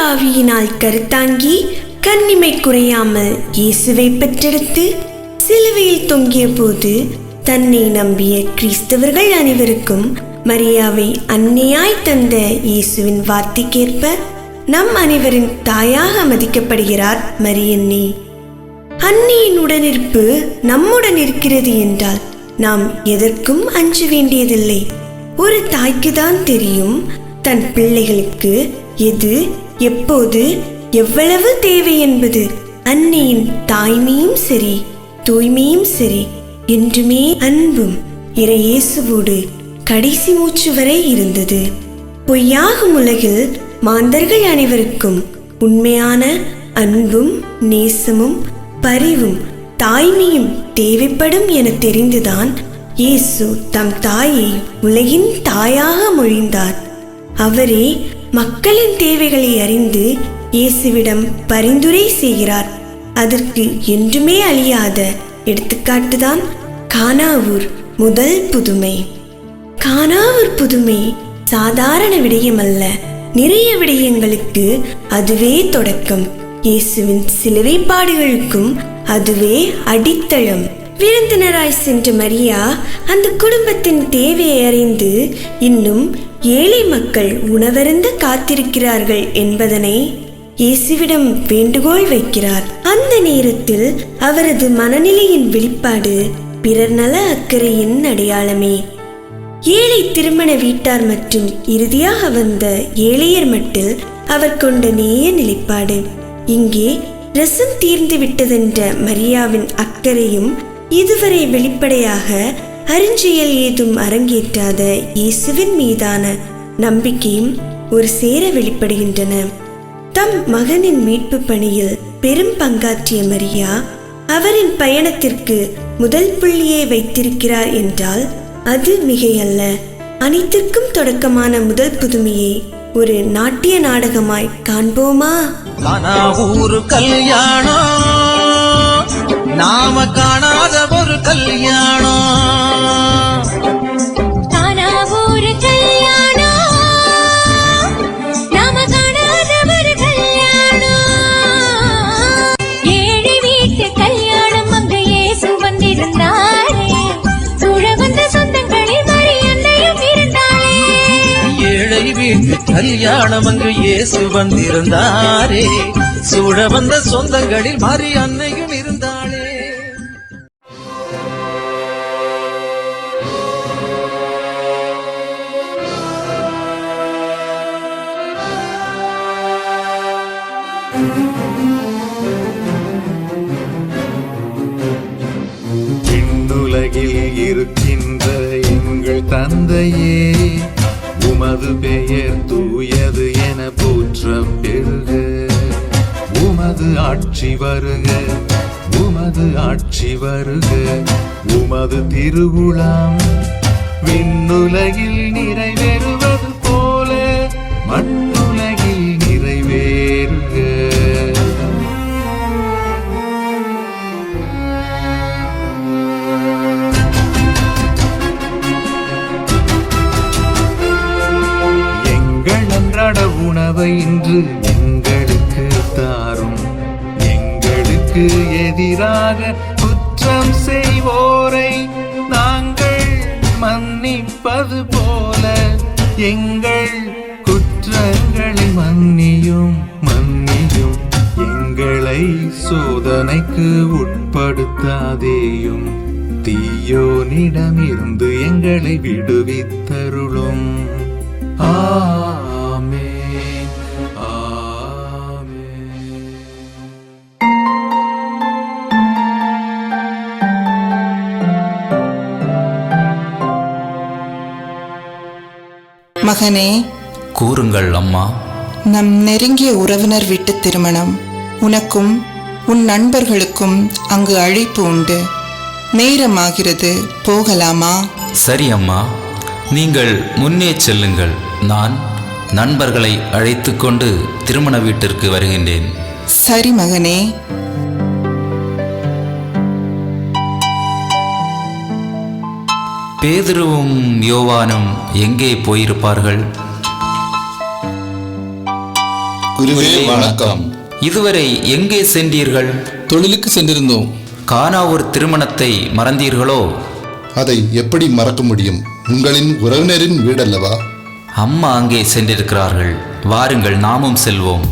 ஆவியினால் கருத்தாங்கி கன்னிமை குறையாமல் இயேசுவை பெற்றெடுத்து சிலுவையில் தொங்கிய போது தன்னை நம்பிய கிறிஸ்தவர்கள் அனைவருக்கும் மரியாவை அன்னையாய் தந்த இயேசுவின் வார்த்தைக்கேற்ப நம் அனைவரின் தாயாக மதிக்கப்படுகிறார் மரியன்னை. அன்னையின் உடனிருப்பு நம்முடன் இருக்கிறது என்றால் நாம் எதற்கும் அஞ்ச வேண்டியதில்லை. ஒரு தாய்க்குதான் தெரியும் தன் பிள்ளைகளுக்கு எது எப்போது எவ்வளவு தேவை என்பது. அன்னையின் தாய்மையும் சரி தூய்மையும் சரி என்றுமே அன்பும் இறையேசுவோடு கடைசி மூச்சு வரை இருந்தது. பொய்யாகும் உலகில் மாந்தர்கள் அனைவருக்கும் உண்மையான அன்பும் நேசமும் பரிவும் தாய்மையும் தேவைப்படும் என தெரிந்துதான் இயேசு தம் தாயை உலகின் தாயாக மொழிந்தார். அவரே மக்களின் தேவைகளை அறிந்து இயேசுவிடம் பரிந்துரை செய்கிறார். அதற்கு என்றுமே அழியாத எடுத்துக்காட்டுதான் கானாவூர் முதல் புதுமை. கானாவூர் புதுமை சாதாரண விடயமல்ல, நிறைய விடயங்களுக்கு அதுவே தொடக்கம். இயேசுவின் சிலுவை பாடுகளுக்கும் அதுவே அடித்தளம். விருந்தினராய் சென்ற மரியா அந்த குடும்பத்தின் தேவையை அறிந்து இன்னும் ஏழை மக்கள் உணவருந்த காத்திருக்கிறார்கள் என்பதனை இயேசுவிடம் வேண்டுகோள் வைக்கிறார். அந்த நேரத்தில் அவரது மனநிலையின் வெளிப்பாடு பிறர் நல அக்கறையின் அடையாளமே. ஏழை திருமண வீட்டார் மற்றும் இறுதியாக வந்த ஏழையர் மட்டில் அவர் கொண்ட நேய நிலைப்பாடு. இங்கே ரசம் தீர்ந்து விட்டதென்ற மரியாவின் அக்கறையும் இதுவரை வெளிப்படையாக அருஞ்செயல் ஏதும் அரங்கேற்றாத இயேசுவின் மீதான நம்பிக்கையும் ஒரு சேர வெளிப்படுகின்றன. தம் மகனின் மீட்பு பணியில் பெரும் பங்காற்றிய மரியா அவரின் பயணத்திற்கு முதல் புள்ளியை வைத்திருக்கிறார் என்றால் அது மிகையல்ல. அனைத்திற்கும் தொடக்கமான முதல் புதுமையை ஒரு நாட்டிய நாடகமாய் காண்போமா? ஒரு கல்யாணம், நாம காணாத ஒரு கல்யாணம். கல்யாணம் அங்கு இயேசு வந்திருந்தாரே, சூழ வந்த சொந்தங்களில் மாறி அன்னையும் இருந்தாளே. விண்ணுலகில் இருக்கின்ற எங்கள் தந்தையே, உமது பெயர் தூயது என போற்றம் பெறுக. உமது ஆட்சி வருக, உமது ஆட்சி வருக. உமது திருவுளம் விண்ணுலகில் நிறைவேறுவது போல மண்ணுலகில் நிறைவேறுக. உணவை இன்று எங்களுக்கு தாரும். எங்களுக்கு எதிராக குற்றம் செய்வோரை நாங்கள் மன்னிப்பது போல எங்கள் குற்றங்களை மன்னியும் மன்னியும். எங்களை சோதனைக்கு உட்படுத்தாதேயும், தீயோனிடமிருந்து எங்களை விடுவித்தருளும். மகனே, கூறுங்கள் அம்மா. நம் நெருங்கிய உறவினர் வீட்டு திருமணம். உனக்கும் உன் நண்பர்களுக்கும் அங்கு அழைப்பு உண்டு. நேரமாகிறது, போகலாமா? சரி அம்மா, நீங்கள் முன்னே செல்லுங்கள். நான் நண்பர்களை அழைத்து கொண்டு திருமண வீட்டிற்கு வருகின்றேன். சரி மகனே. பேதுருவும் யோவானும் எங்கே போயிருப்பார்கள்? குருவே வணக்கம். இதுவரை எங்கே சென்றீர்கள்? தொழிலுக்கு சென்றிருந்தோம். கானா ஒரு திருமணத்தை மறந்தீர்களோ? அதை எப்படி மறக்க முடியும்? உங்களின் உறவினரின் வீடல்லவா? அம்மா அங்கே சென்றிருக்கிறார்கள். வாருங்கள், நாமும் செல்வோம்.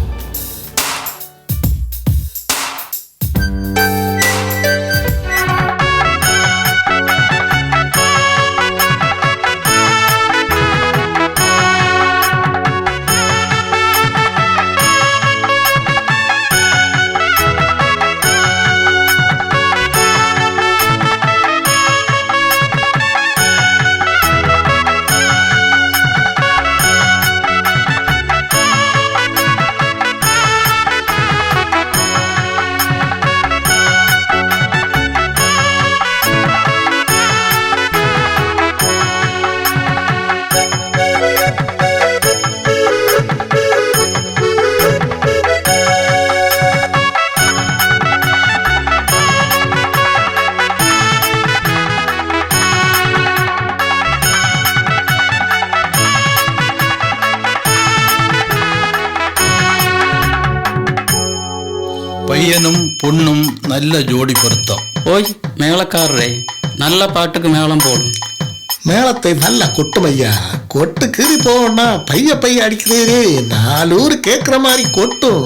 പയ്യനും പൊണ്ണും നല്ല ജോഡി പൊരുത്തം. ஓய் மேளக்காரரே, நல்ல பாட்டுக்கு மேளம் போடும். மேளத்தை நல்லா கொட்டும் ஐயா. கொட்டு கீறி போனா பைய அடிக்கிறீரே, 4 ஊர் கேட்குற மாதிரி கொட்டும்.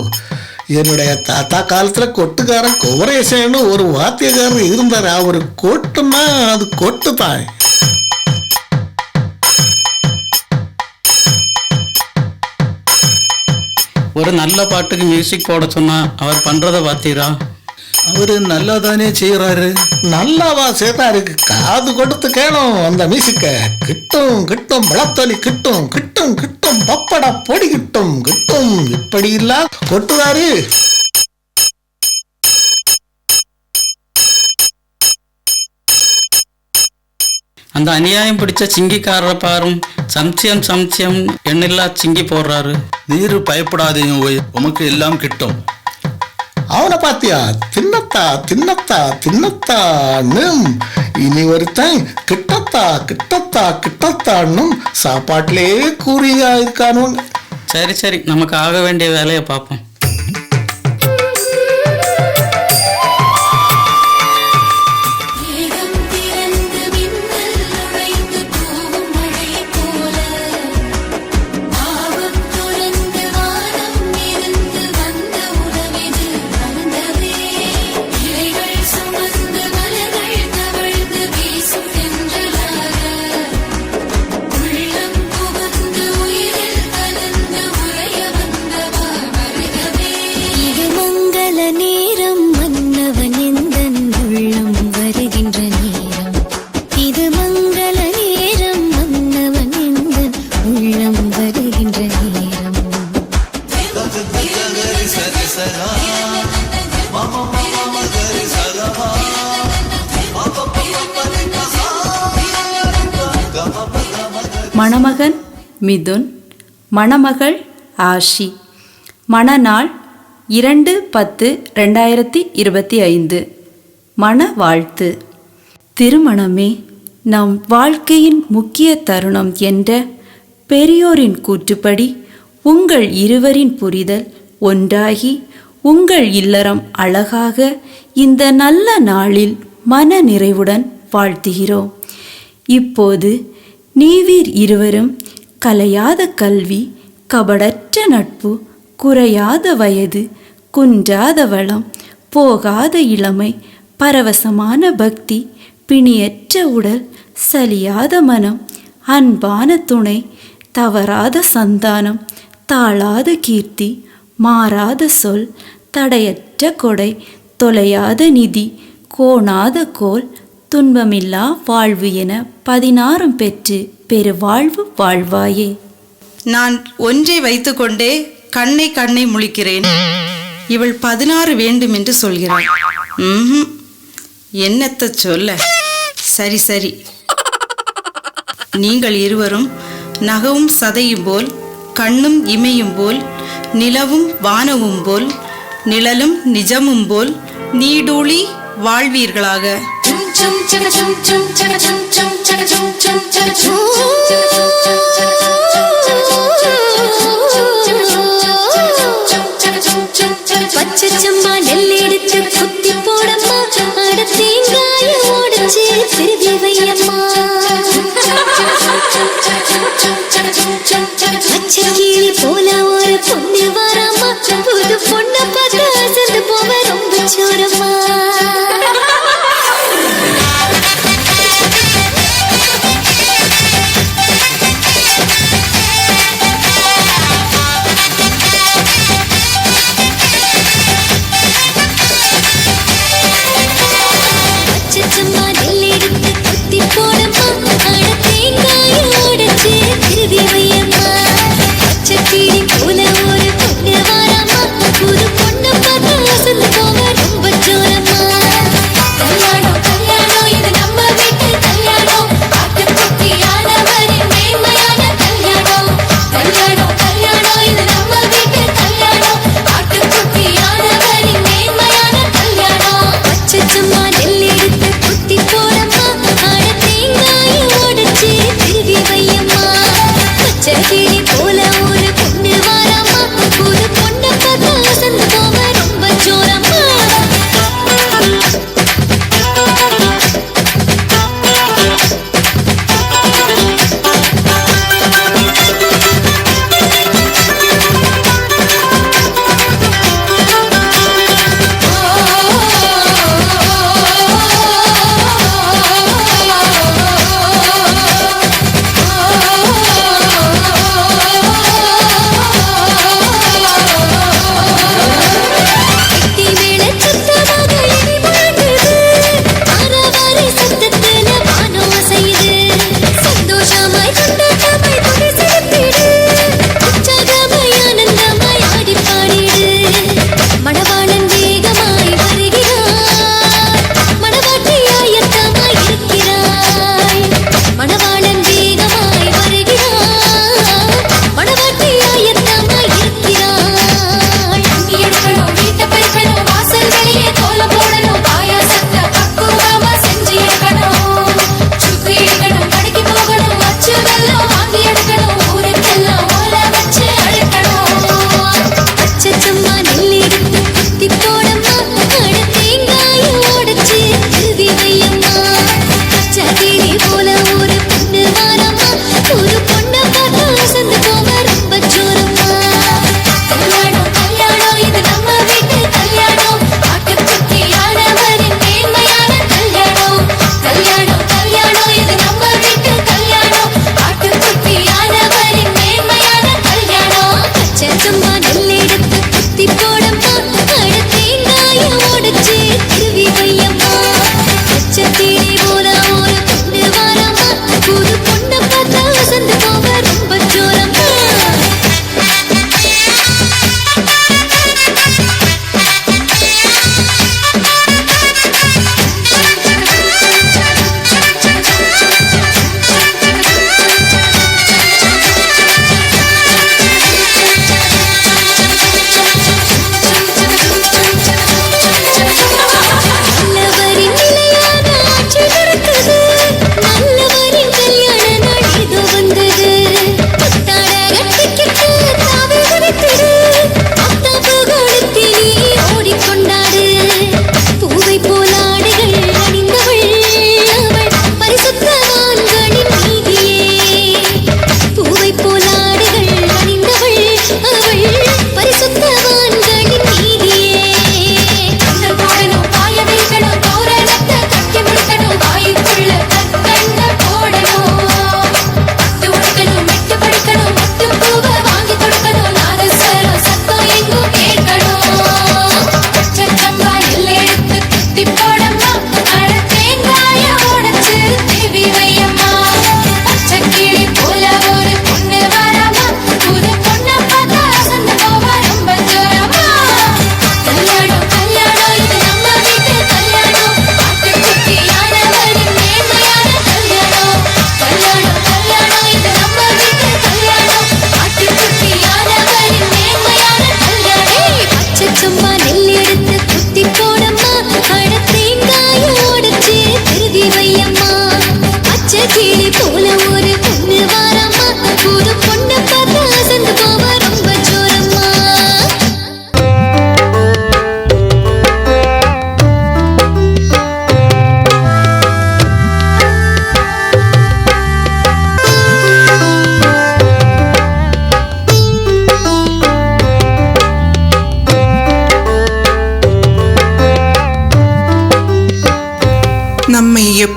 என்னுடைய தாத்தா காலத்துல கொட்டுக்காரன் குமரேசன்னு ஒரு வாத்தியக்காரர் இருந்தார். அவரு கொட்டுனா அது கொட்டுதான். ஒரு நல்ல பாட்டுக்கு மியூசிக் போட சொன்னா அவர் பண்றதை பார்த்தீரா? അവര് നല്ലതാനേ ചെയ്യറാറ്. நல்லாவா சேதாரு, காது கொடுத்து கேளும் அந்த மியூசிக்க. கிட்டும் கிட்டும் பழத்தொலி கிட்டும் கிட்டும் கிட்டும் பப்பட பொடி கிட்டும் கிட்டும். இப்படி இல்ல கொட்டுதாரு. அந்த அநியாயம் பிடிச்ச சிங்கிக்காரரை பாரும். சம்சியம் சம்சியம் எண்ணில்லா சிங்கி போடுறாரு. നീര് ഭയപ്പെടാതെയും പോയി ഉമക്ക് എല്ലാം കിട്ടും. அவனை பாத்தியா? தின்னத்தா தின்னத்தா தின்னத்தான்னும் இனி ஒருத்தன் கிட்டத்தா கிட்டத்தா கிட்டத்தான்னும் சாப்பாட்டிலே கூறியா இருக்கானுங்க. சரி சரி, நமக்கு ஆக வேண்டிய வேலையை பார்ப்போம். மணமகன் மிதுன், மணமகள் ஆஷி. மணநாள் 2/10/2025. மண வாழ்த்து. திருமணமே நம் வாழ்க்கையின் முக்கிய தருணம் என்ற பெரியோரின் கூற்றுப்படி உங்கள் இருவரின் புரிதல் ஒன்றாகி உங்கள் இல்லறம் அழகாக இந்த நல்ல நாளில் மன நிறைவுடன் வாழ்த்துகிறோம். இப்போது நீவீர் இருவரும் கலையாத கல்வி, கபடற்ற நட்பு, குறையாத வயது, குன்றாத வளம், போகாத இளமை, பரவசமான பக்தி, பிணியற்ற உடல், சலியாத மனம், அன்பான துணை, தவறாத சந்தானம், தாழாத கீர்த்தி, மாறாத சொல், தடையற்ற கொடை, தொலையாத நிதி, கோணாத கோல், துன்பமில்லா வாழ்வு என 16 பெற்று பெரு வாழ்வு வாழ்வாயே. நான் ஒன்றை வைத்துக்கொண்டே கண்ணை முழிக்கிறேன். இவள் 16 வேண்டும் என்று சொல்கிறாள். என்னத்த சொல்ல. சரி சரி, நீங்கள் இருவரும் நகவும் சதையும் போல், கண்ணும் இமையும் போல், நிலவும் வானவும் போல், நிழலும் நிஜமும் போல் நீடூழி வாழ்வீர்களாக. பச்சச்சம்மா நெல் எடுத்து குத்தி போடம்மா அட தேங்காய உடைச்சு திருவி வையம்மா பச்சை கிளி போல ஒரு பொண்ணு வரம்மா புது பொண்ணை பார்த்து அசந்து போவ ரொம்ப சோரம்மா பச்சச்சம்மா நெல் எடுத்து குத்தி போடம்மா அட தேங்காய உடைச்சு திருவி வையம்மா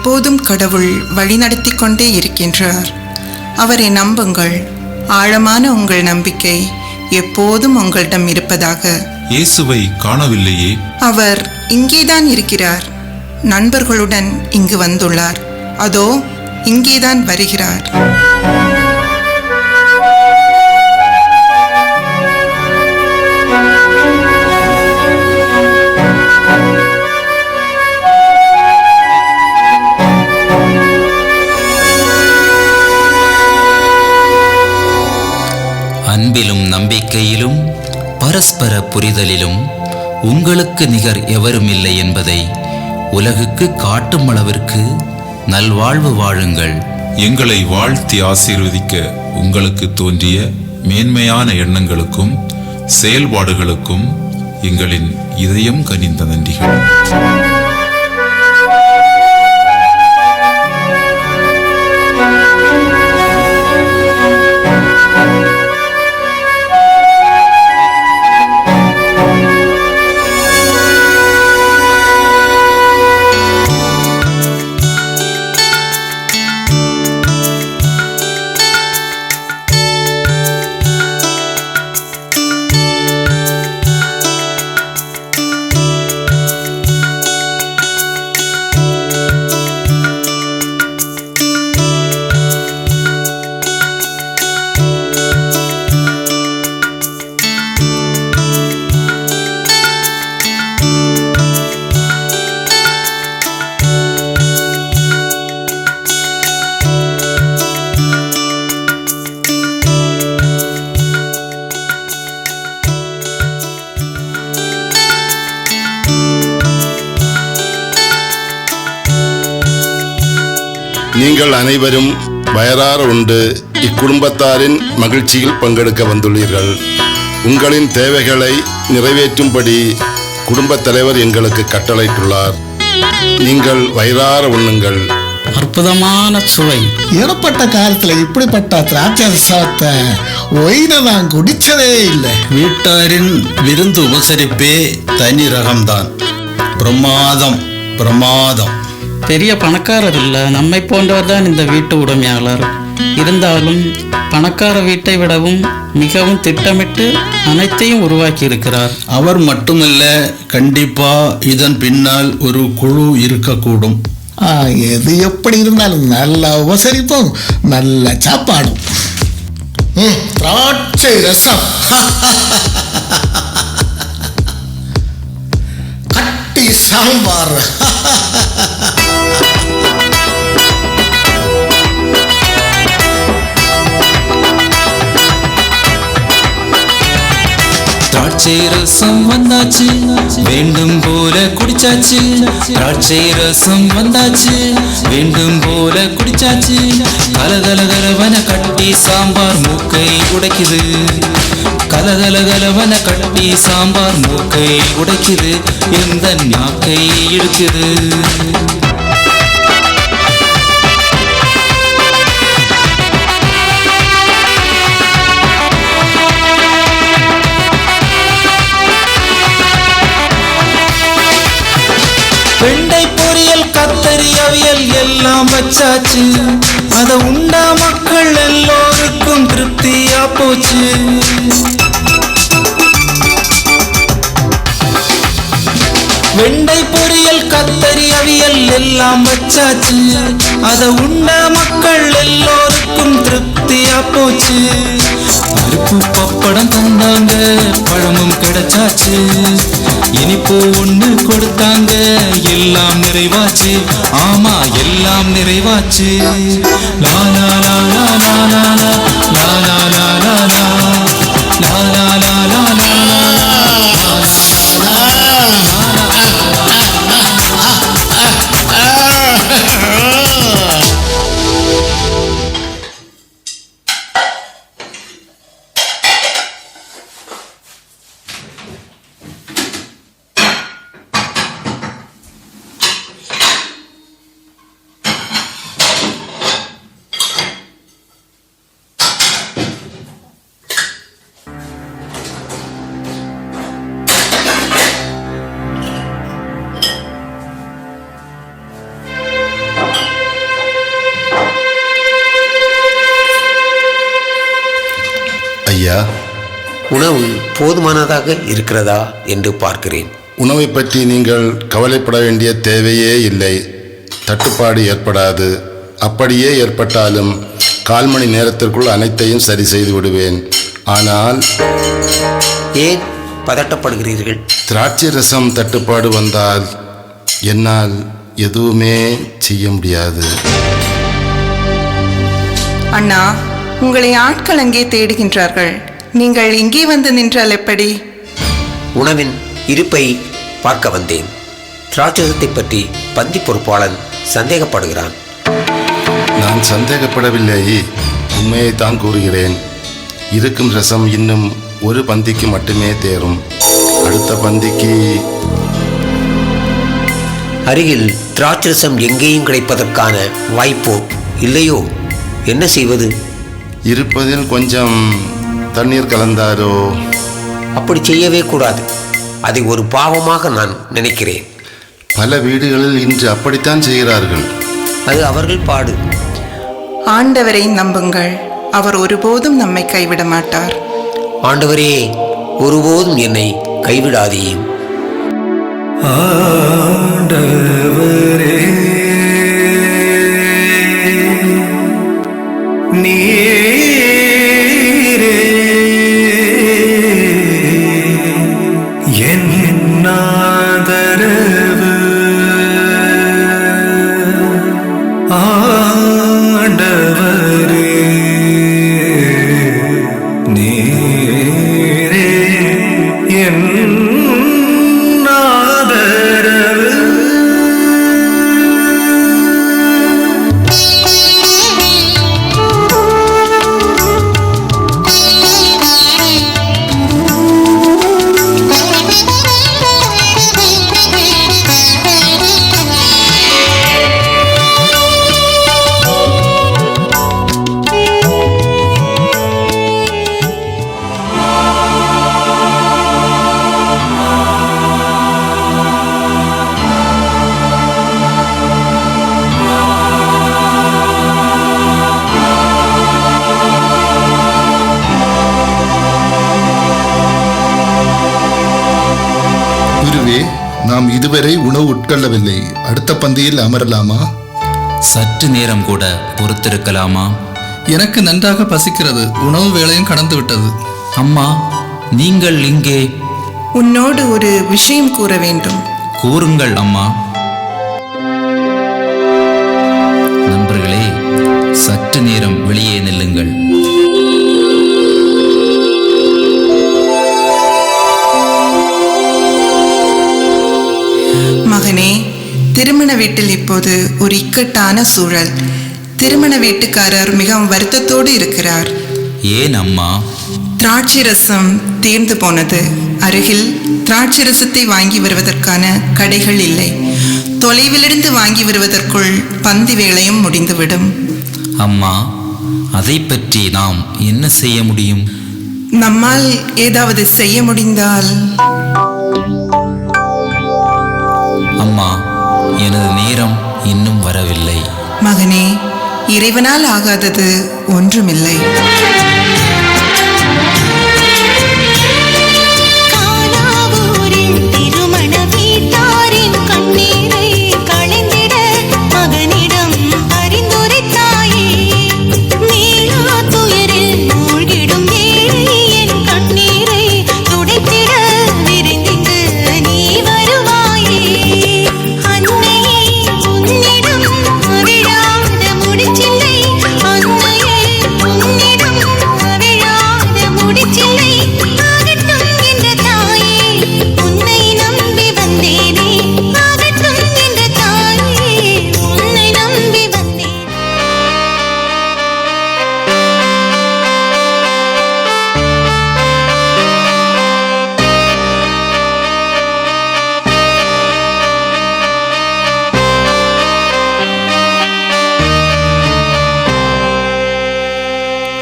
எப்போதும் கடவுள் வழிநடத்தி கொண்டே இருக்கின்றார். அவரை நம்புங்கள். ஆழமான உங்கள் நம்பிக்கை எப்போதும் உங்களிடம் இருப்பதாக. இயேசுவை காணவில்லையே. அவர் இங்கேதான் இருக்கிறார். நண்பர்களுடன் இங்கு வந்துள்ளார். அதோ இங்கேதான் வருகிறார். அன்பிலும் நம்பிக்கையிலும் பரஸ்பர புரிதலிலும் உங்களுக்கு நிகர் எவரும் இல்லை என்பதை உலகுக்கு காட்டும் அளவிற்கு நல்வாழ்வு வாழுங்கள். எங்களை வாழ்த்தி ஆசீர்வதிக்க உங்களுக்கு தோன்றிய மேன்மையான எண்ணங்களுக்கும் செயல்பாடுகளுக்கும் எங்களின் இதயம் கனிந்த நன்றிகள். நீங்கள் அனைவரும் வயறார உண்டு இக்குடும்பத்தாரின் மகிழ்ச்சியில் பங்கெடுக்க வந்துள்ளீர்கள். உங்களின் தேவைகளை நிறைவேற்றும்படி குடும்பத் தலைவர் எங்களுக்கு கட்டளையிட்டுள்ளார். நீங்கள் வயிறார உண்ணுங்கள். அற்புதமான சுவை. ஏற்பட்ட காலத்துல இப்படிப்பட்ட திராட்சை ரசத்தை ஒயினை நான் குடிச்சதே இல்லை. வீட்டாரின் விருந்து உபசரிப்பே தனி ரகம்தான். பிரமாதம் பிரமாதம். பெரிய பணக்காரர் இல்லை, நம்மை போன்றவர் தான் இந்த வீட்டு உடைமையாளர். இருந்தாலும் பணக்கார வீட்டை விடவும் மிகவும் திட்டமிட்டு அனைத்தையும் உருவாக்கி இருக்கிறார். அவர் மட்டுமல்ல, கண்டிப்பா இதன் பின்னால் ஒரு குழு இருக்கக்கூடும். எது எப்படி இருந்தாலும் நல்ல உபசரிப்பும் நல்ல சாப்பாடும். திராட்சை ரசம், கட்டி சாம்பார். திராட்சை ரசம் வந்தாச்சு, வேண்டும் போல குடிச்சாச்சு. திராட்சை ரசம் வந்தாச்சு, வேண்டும் போல குடிச்சாச்சு. கலகலகலவன கட்டி சாம்பார் மூக்கை உடைக்குது. கலகலகலவன கட்டி சாம்பார் மூக்கை உடைக்குது. எந்த நாக்கை இழுக்குது. வெண்டை பொரியல், கத்தரி அவியல் எல்லாம் வச்சாச்சு. அத உண்டா மக்கள் எல்லோருக்கும் திருப்தியா போச்சு. வெண்டை பொரியல், கத்தரி அவியல் எல்லாம் வச்சாச்சு. அத உண்டா மக்கள் எல்லோருக்கும் திருப்தியா போச்சு. பருப்பு பப்படம் தந்தாங்க, பழமும் கிடைச்சாச்சு. இனிப்பு ஒண்ணு கொடுத்தாங்க, எல்லாம் நிறைவாச்சு. ஆமா, எல்லாம் நிறைவாச்சு. லா லா லா லா லா லா லா லா லா லா லா லா லா லா லா லா லா. ஐயா. உணவு போதுமானதாக இருக்கிறதா என்று பார்க்கிறேன். உணவை பற்றி நீங்கள் கவலைப்பட வேண்டிய தேவையே இல்லை. தட்டுப்பாடு ஏற்படாது. அப்படியே ஏற்பட்டாலும் 1/4 மணி நேரத்திற்குள் அனைத்தையும் சரி செய்து விடுவேன். ஆனால் ஏன் பதட்டப்படுகிறீர்கள்? திராட்சை ரசம் தட்டுப்பாடு வந்தால் என்னால் எதுவுமே செய்ய முடியாது. அண்ணா, உங்களை ஆட்கள் அங்கே தேடுகின்றார்கள். நீங்கள் இங்கே வந்து நின்றால் எப்படி? உணவின் இருப்பை பார்க்க வந்தேன். திராட்சரத்தை பற்றி பந்தி பொறுப்பாளன் சந்தேகப்படுகிறான். நான் சந்தேகப்படவில்லை, உண்மையை தான் கூறுகிறேன். இருக்கும் ரசம் இன்னும் ஒரு பந்திக்கு மட்டுமே தேரும். அடுத்த பந்திக்கு அருகில் திராட்சரசம் எங்கேயும் கிடைப்பதற்கான வாய்ப்போ இல்லையோ? என்ன செய்வது? இருப்பதில் கொஞ்சம் தண்ணீர் கலந்தாரோ? அப்படி செய்யவே கூடாது. அதை ஒரு பாவமாக நான் நினைக்கிறேன். பல வீடுகளில் இன்று அப்படித்தான் செய்கிறார்கள். அது அவர்கள் பாடு. ஆண்டவரை நம்புங்கள், அவர் ஒருபோதும் நம்மை கைவிட மாட்டார். ஆண்டவரே, ஒருபோதும் என்னை கைவிடாதேயும். ஆண்டவரே, நீரே என் ஆதரவு. ஆண்டவரே, நீரே என் ஆதரவு. நாம் இதுவரை உணவு உட்கொள்ளவில்லை. அடுத்த பந்தியில் அமரலாமா? சற்று நேரம் கூட பொறுத்திருக்கலாமா? எனக்கு நன்றாக பசிக்கிறது. உணவு வேளையும் கடந்து விட்டது. அம்மா, நீங்கள் இங்கே? உன்னோடு ஒரு விஷயம் கூற வேண்டும். கூறுங்கள் அம்மா. நண்பர்களே, சற்று நேரம் வெளியே நில்லுங்கள். மகனே, திருமண வீட்டில் இப்போது ஒரு இக்கட்டான சூழல். திருமண வீட்டுக்காரர் மிகவும் வருத்தத்தோடு இருக்கிறார். ஏன் அம்மா? திராட்சை ரசம் தீர்ந்து போனது. அருகில் திராட்சை ரசத்தை வாங்கி வருவதற்கான கடைகள் இல்லை. தொலைவிலிருந்து வாங்கி வருவதற்குள் பந்தி வேளையும் முடிந்துவிடும். அம்மா, அதை பற்றி நாம் என்ன செய்ய முடியும்? நம்மால் ஏதாவது செய்ய முடிந்தால். அம்மா, எனது நேரம் இன்னும் வரவில்லை. மகனே, இறைவனால் ஆகாதது ஒன்றுமில்லை.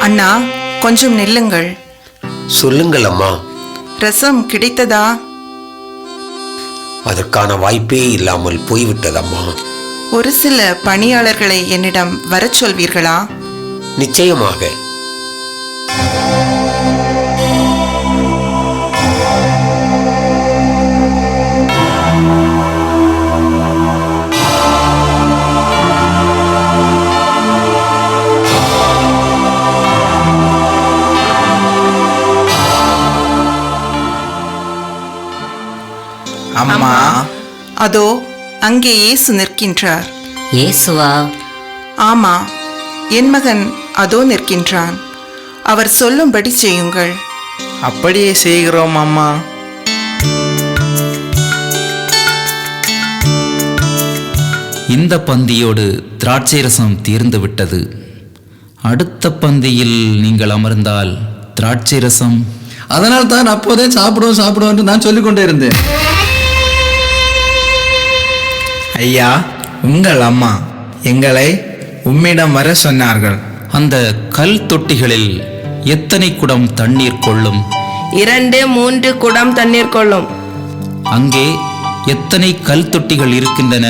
அண்ணா, கொஞ்சம் நில்லுங்கள். சொல்லுங்கள் அம்மா. ரசம் கிடைத்ததா? அதற்கான வாய்ப்பே இல்லாமல் போய்விட்டதம்மா. ஒரு சில பணியாளர்களை என்னிடம் வரச் சொல்வீர்களா? நிச்சயமாக. அம்மா. அதோ அங்கே இயேசு நிற்கின்றார். இயேசுவா? ஆமா, என் மகன் அதோ நிற்கின்றான். அவர் சொல்லும்படி செய்யுங்கள். அப்படியே செய்கிறோம் அம்மா. இந்த பந்தியோடு திராட்சை ரசம் தீர்ந்து விட்டது. அடுத்த பந்தியில் நீங்கள் அமர்ந்தால் திராட்சை ரசம். அதனால் தான் அப்போதே சாப்பிடுவோம் என்று நான் சொல்லிக் கொண்டே இருந்தேன். ஐயா, உங்கள் அம்மா எங்களை உம்மிடம் வர சொன்னார்கள். அந்த கல் தொட்டிகளில் எத்தனை குடம் தண்ணீர் கொள்ளும்? 2-3 குடம் தண்ணீர் கொள்ளும். அங்கே எத்தனை கல் தொட்டிகள் இருக்கின்றன?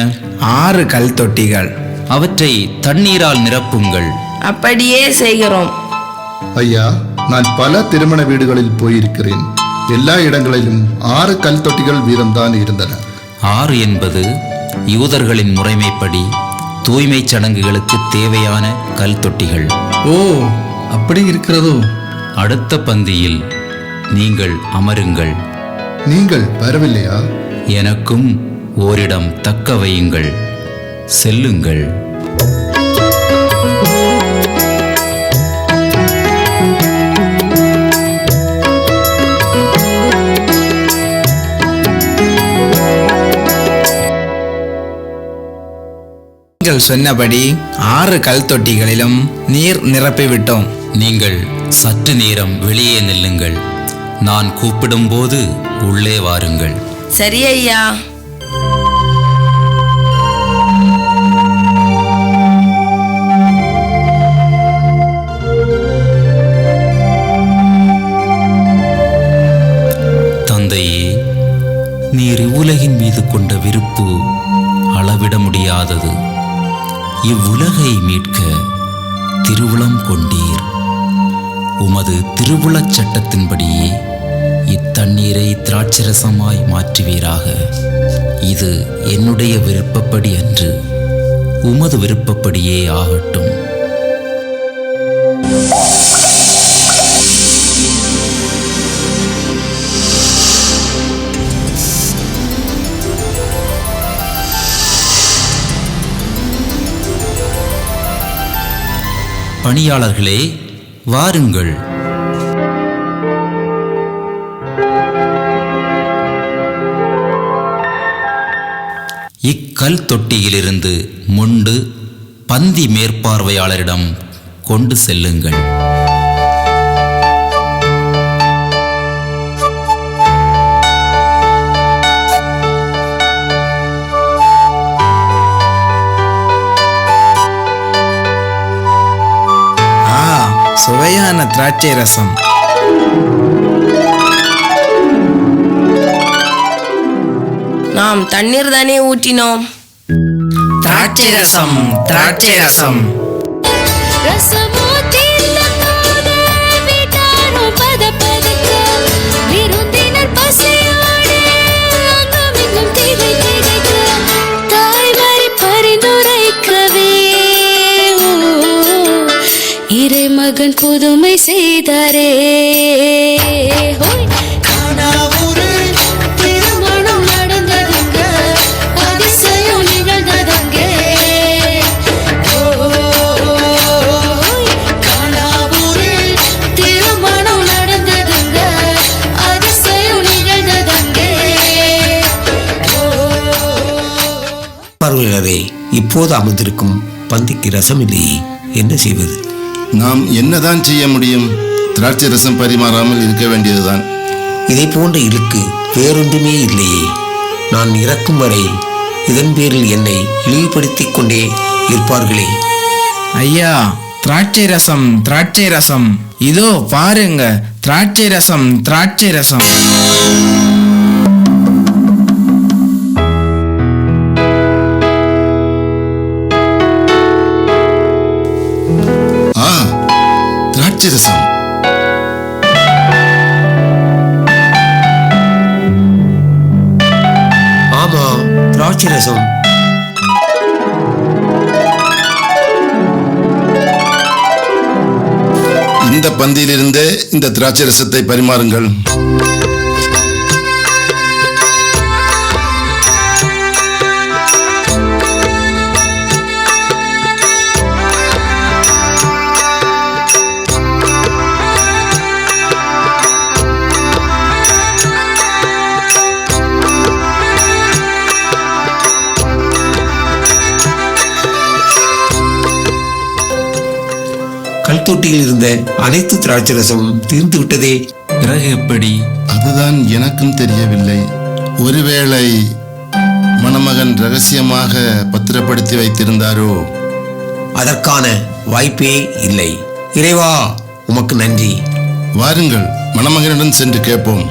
6 கல் தொட்டிகள். அவற்றை தண்ணீரால் நிரப்புங்கள். அப்படியே செய்கிறோம். ஐயா, நான் பல திருமண வீடுகளில் போயிருக்கிறேன். எல்லா இடங்களிலும் 6 கல் தொட்டிகள் வீதம்தான் இருந்தன. 6 என்பது யூதர்களின் முறைமைப்படி தூய்மை சடங்குகளுக்கு தேவையான கல் தொட்டிகள். ஓ, அப்படி இருக்கிறதோ? அடுத்த பந்தியில் நீங்கள் அமருங்கள். நீங்கள் வரவில்லையா? எனக்கும் ஓரிடம் தக்க வையுங்கள். செல்லுங்கள். நீங்கள் சொன்னபடி 6 கல் தொட்டிகளிலும் நீர் நிரப்பிவிட்டோம். நீங்கள் சற்று நேரம் வெளியே நில்லுங்கள். நான் கூப்பிடும்போது உள்ளே வாருங்கள். சரி ஐயா. தந்தையே, நீர் இவ்வுலகின் மீது கொண்ட விருப்பு அளவிட முடியாதது. இவ்வுலகை மீட்க திருவுளம் கொண்டீர். உமது திருவுளச் சட்டத்தின்படியே இத்தண்ணீரை திராட்சரசமாய் மாற்றுவீராக. இது என்னுடைய விருப்பப்படி அன்று, உமது விருப்பப்படியே ஆகட்டும். பணியாளர்களே, வாருங்கள். இக்கல் தொட்டியிலிருந்து மொண்டு பந்தி மேற்பார்வையாளரிடம் கொண்டு செல்லுங்கள். சுவையான திராட்சை ரசம். நாம் தண்ணீர் தானே ஊற்றினோம். திராட்சை ரசம், திராட்சை ரசம். மகன் புதுமை செய்தாரே. திருமணம் நடந்ததுங்க, அதிசயம் நிகழ்ந்ததுங்க. திருமணம் நடந்ததுங்க, அதிசயம் நிகழ்ந்ததுங்க. பார்வையாளரே, இப்போது அமர்ந்திருக்கும் பந்திக்கு ரசம் இல்லையே, என்ன செய்வது? நாம் என்னதான் செய்ய முடியும்? திராட்சை ரசம் பரிமாறாமல் இருக்க வேண்டியதுதான். இதை போன்ற இழுக்கு வேறொன்றுமே இல்லையே. நான் இறக்கும் வரை இதன் பேரில் என்னை இழிவுபடுத்திக் கொண்டே இருப்பார்களே. ஐயா, திராட்சை ரசம், திராட்சை ரசம். இதோ பாருங்க, திராட்சை ரசம், திராட்சை ரசம். திராட்சை ரசம். ஆமா, திராட்சை ரசம். இந்த பந்தியிலிருந்தே இந்த திராட்சை ரசத்தை பரிமாறுங்கள். கல்தொட்டியில் இருந்த அனைத்து திராட்சரசமும் தீர்ந்து விட்டதே. பிறகு எப்படி? அதுதான் எனக்கும் தெரியவில்லை. ஒருவேளை மணமகன் ரகசியமாக பத்திரப்படுத்தி வைத்திருந்தாரோ? அதற்கான வாய்ப்பே இல்லை. இறைவா, உமக்கு நன்றி. வாருங்கள், மணமகனிடம் சென்று கேட்போம்.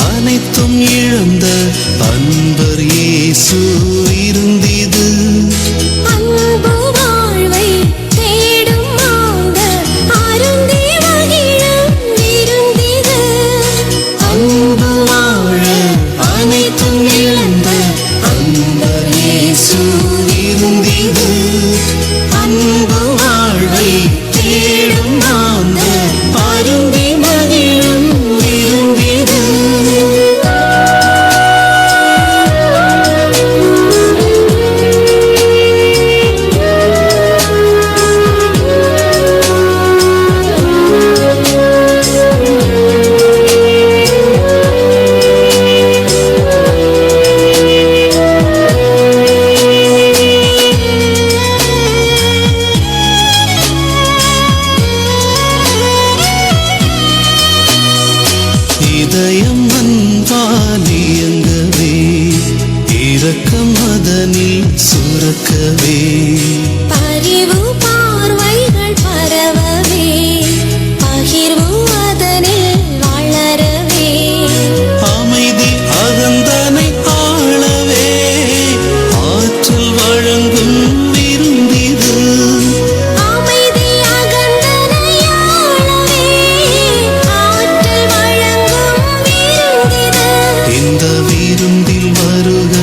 அனைத்தும் இழந்த அன்பர் இயேசு இருந்தது. அன்பு வாழ்வை தேடும் மாந்தர் அருந்தி மகிழும் விருந்திது. அன்பு வாழ அனைத்தும் இழந்த அன்பர் இயேசு இருந்தது. அன்பு வாழ்வை தேடும் மாந்தர் அருந்தி மகிழும் விருந்திது. இதயம் அன்பால் இயங்கவே, இரக்கம் அதனில் சுரக்கவே. பரிவு பார்வைகள் பரவவே, பகிர்வு அதனில் வளரவே. அமைதி அகந்தனை ஆளவே, ஆற்றல் வழங்கும் விருந்திது. அமைதி அகந்தனை ஆளவே, ஆற்றல் வழங்கும் விருந்திது. இந்த விருந்தில் வருக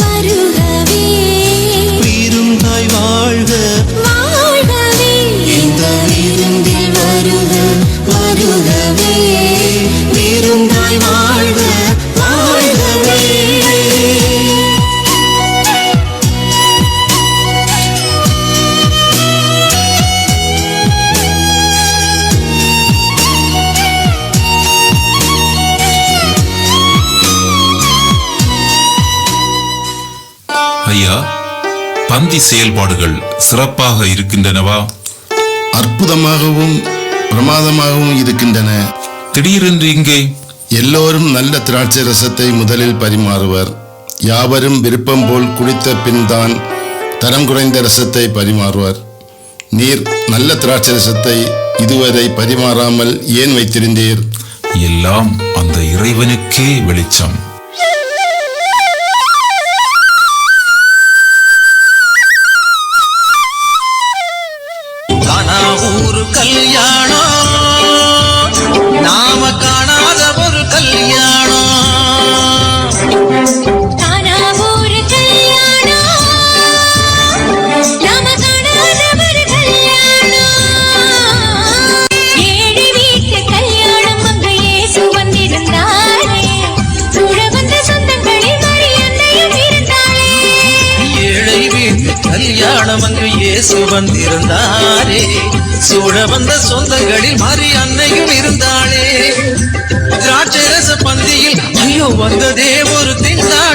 வருகவே, விருந்தாய் வாழ்க வாழ்கவே. இந்த விருந்தில் வருக வருகவே, விருந்தாய் வாழ்க வாழ்கவே. ஐயா, பந்தி செயல்பாடுகள் சிறப்பாக இருக்கின்றனவா? அற்புதமாகவும் பிரமாதமாகவும் இருக்கின்றன. திடீரென்று இங்கே எல்லோரும் நல்ல திராட்சை ரசத்தை முதலில் பரிமாறுவர். யாவரும் விருப்பம் போல் குடித்த பின் தான் தரம் குறைந்த ரசத்தை பரிமாறுவர். நீர் நல்ல திராட்சை ரசத்தை இதுவரை பரிமாறாமல் ஏன் வைத்திருந்தீர்? எல்லாம் அந்த இறைவனுக்கே வெளிச்சம். ஒரு கல்யாணம், நாம காணாத ஒரு கல்யாணம். தானா ஒரு கல்யாணம், நாம காணாத ஒரு கல்யாணம். ஏழை வீட்டு கல்யாணம், அங்கு இயேசு வந்திருந்தாரே. சூழ வந்த சொந்தங்களில் மரி அன்னையும் இருந்தாளே. ஏழை வீட்டு கல்யாணம், அங்கு இயேசு வந்திருந்தாரே. சூழ வந்த சொந்தங்களில் மரி அன்னையும் இருந்தாளே. திராட்சை ரச பந்தியில் ஐயோ வந்ததே ஒரு திண்டாளே.